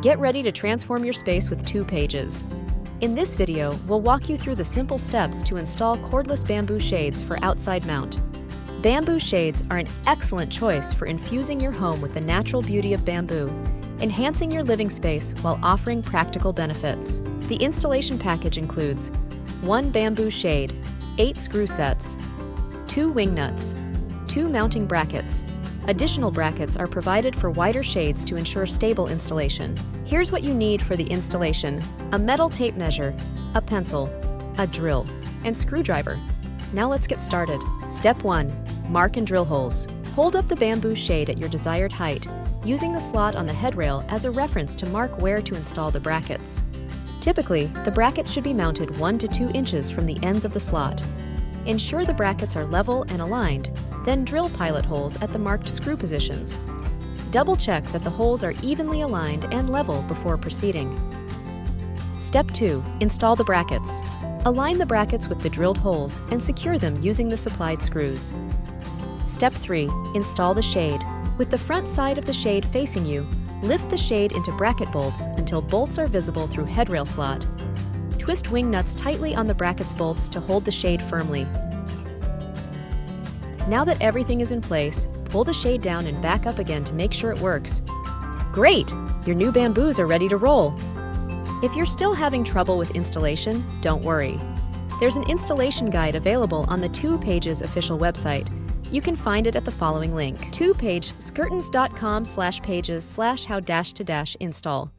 Get ready to transform your space with 2Pages. In this video, we'll walk you through the simple steps to install cordless bamboo shades for outside mount. Bamboo shades are an excellent choice for infusing your home with the natural beauty of bamboo, enhancing your living space while offering practical benefits. The installation package includes 1 bamboo shade, 8 screw sets, 2 wing nuts, 2 mounting brackets. Additional brackets are provided for wider shades to ensure stable installation. Here's what you need for the installation: a metal tape measure, a pencil, a drill, and screwdriver. Now let's get started. Step 1. Mark and drill holes. Hold up the bamboo shade at your desired height, using the slot on the headrail as a reference to mark where to install the brackets. Typically, the brackets should be mounted 1 to 2 inches from the ends of the slot. Ensure the brackets are level and aligned, then drill pilot holes at the marked screw positions. Double-check that the holes are evenly aligned and level before proceeding. Step 2. Install the brackets. Align the brackets with the drilled holes and secure them using the supplied screws. Step 3. Install the shade. With the front side of the shade facing you, lift the shade into bracket bolts until bolts are visible through headrail slot. Twist wing nuts tightly on the bracket's bolts to hold the shade firmly. Now that everything is in place, pull the shade down and back up again to make sure it works. Great! Your new bamboos are ready to roll. If you're still having trouble with installation, don't worry. There's an installation guide available on the 2Pages official website. You can find it at the following link: twopagescurtains.com/pages/how-to-install.